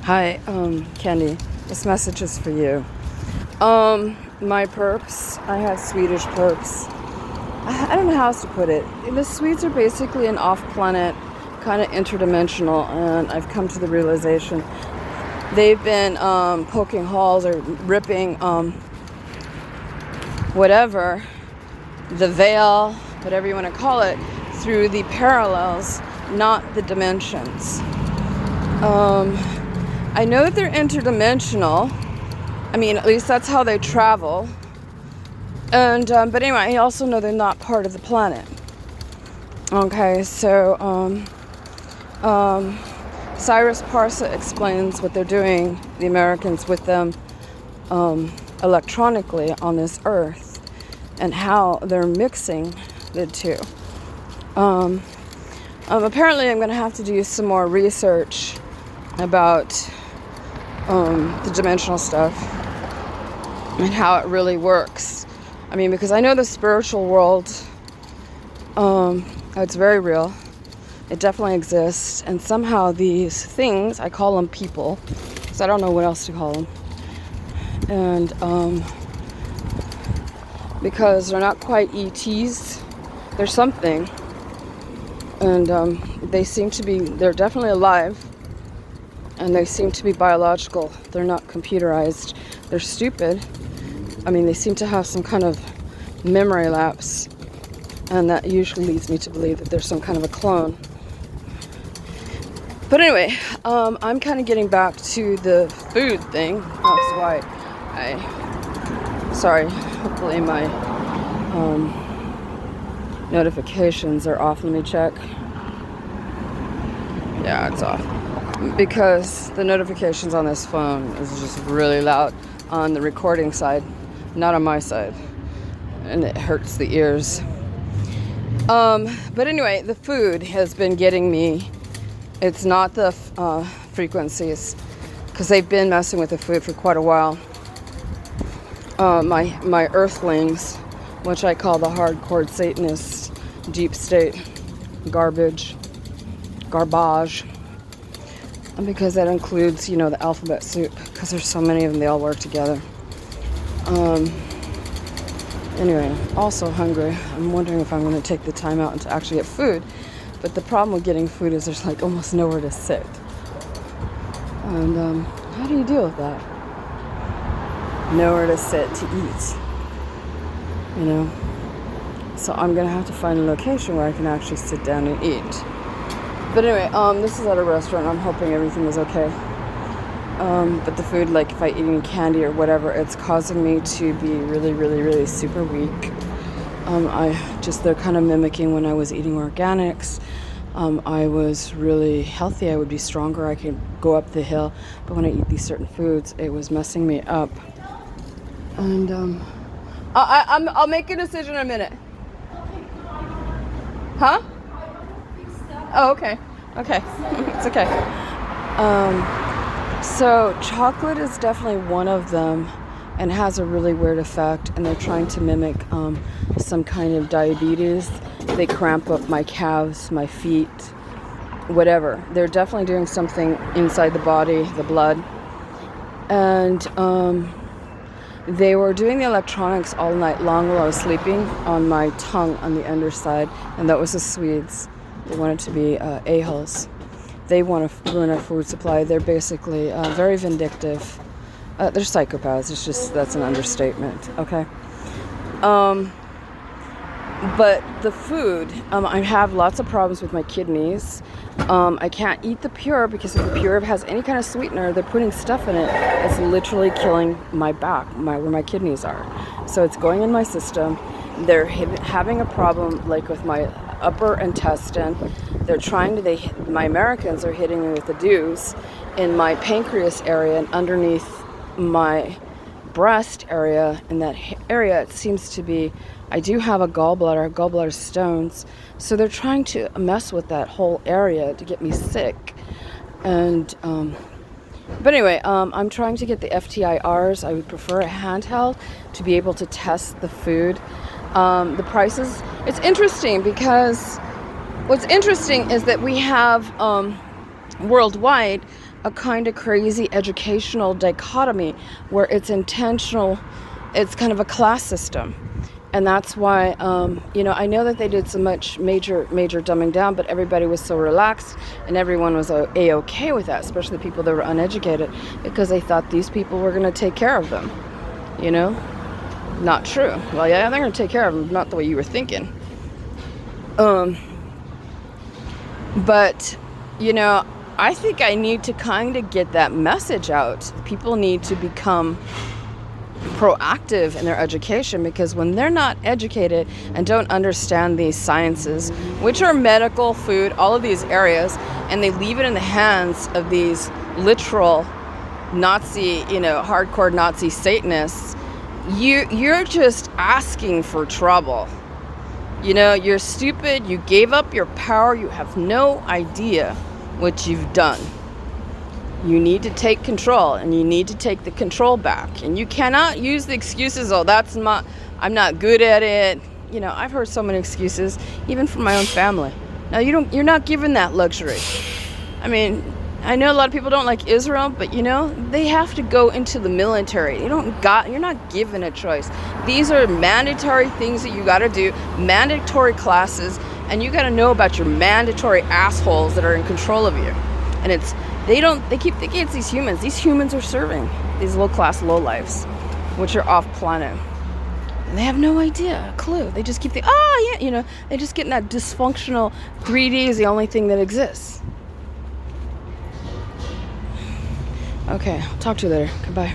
Hi, Candy. This message is for you. My perps, I have Swedish perps. I don't know how else to put it. The Swedes are basically an off-planet, kind of interdimensional, and I've come to the realization they've been poking holes or ripping whatever, the veil, whatever you want to call it, through the parallels, not the dimensions. I know that they're interdimensional. I mean, at least that's how they travel. And but anyway, I also know they're not part of the planet. Okay, so Cyrus Parsa explains what they're doing, the Americans, with them electronically on this Earth, and how they're mixing the two. Apparently, I'm going to have to do some more research about the dimensional stuff and how it really works. I mean, because I know the spiritual world, it's very real. It definitely exists. And somehow these things, I call them people, because I don't know what else to call them. And because they're not quite ETs, they're something. And they seem to be, they're definitely alive. And they seem to be biological. They're not computerized. They're stupid. I mean, they seem to have some kind of memory lapse. And that usually leads me to believe that there's some kind of a clone. But anyway, I'm kind of getting back to the food thing. That's why hopefully my notifications are off. Let me check. Yeah, it's off. Because the notifications on this phone is just really loud on the recording side, not on my side. And it hurts the ears. But anyway, the food has been getting me. It's not the frequencies, because they've been messing with the food for quite a while. My earthlings, which I call the hardcore Satanists, deep state, garbage. And because that includes, the alphabet soup, because there's so many of them, they all work together. Anyway, also hungry. I'm wondering if I'm going to take the time out and to actually get food. But the problem with getting food is there's like almost nowhere to sit. And how do you deal with that? Nowhere to sit to eat. So I'm going to have to find a location where I can actually sit down and eat. But anyway, this is at a restaurant. I'm hoping everything is okay. But the food, like if I eat any candy or whatever, it's causing me to be really, really, really super weak. They're kind of mimicking when I was eating organics. I was really healthy. I would be stronger. I could go up the hill. But when I eat these certain foods, it was messing me up. And I'll make a decision in a minute. Huh? Oh, okay. Okay. It's okay. So chocolate is definitely one of them and has a really weird effect, and they're trying to mimic some kind of diabetes. They cramp up my calves, my feet, whatever. They're definitely doing something inside the body, the blood. And they were doing the electronics all night long while I was sleeping on my tongue on the underside, and that was the Swedes. They wanted to be a-holes. They want to ruin our food supply. They're basically very vindictive. They're psychopaths. It's just, that's an understatement, okay? But the food, I have lots of problems with my kidneys. I can't eat the Pure because if the Pure has any kind of sweetener, they're putting stuff in it. It's literally killing my back, where my kidneys are. So it's going in my system. They're having a problem like with my upper intestine. They're my Americans are hitting me with the dews in my pancreas area and underneath my breast area. In that area, it seems to be, I do have a gallbladder stones. So they're trying to mess with that whole area to get me sick. And, but anyway, I'm trying to get the FTIRs. I would prefer a handheld to be able to test the food. The prices, it's interesting because what's interesting is that we have worldwide a kind of crazy educational dichotomy where it's intentional. It's kind of a class system. And that's why, I know that they did so much major dumbing down, but everybody was so relaxed and everyone was A-okay with that, especially the people that were uneducated, because they thought these people were going to take care of them, Not true. Well, yeah, they're going to take care of them, not the way you were thinking. But, I think I need to kind of get that message out. People need to become proactive in their education, because when they're not educated and don't understand these sciences, which are medical, food, all of these areas, and they leave it in the hands of these literal Nazi, hardcore Nazi Satanists, you're just asking for trouble. You're stupid, you gave up your power, you have no idea what you've done. You need to take control, and you need to take the control back. And you cannot use the excuses, I'm not good at it. I've heard so many excuses, even from my own family. Now, you're not given that luxury. I mean, I know a lot of people don't like Israel, but they have to go into the military. You're not given a choice. These are mandatory things that you got to do, mandatory classes, and you got to know about your mandatory assholes that are in control of you. And they keep thinking it's these humans. These humans are serving these low-class lowlifes, which are off-planet. And they have no idea, a clue. They just keep thinking, they just get in that dysfunctional 3D is the only thing that exists. Okay, I'll talk to you later. Goodbye.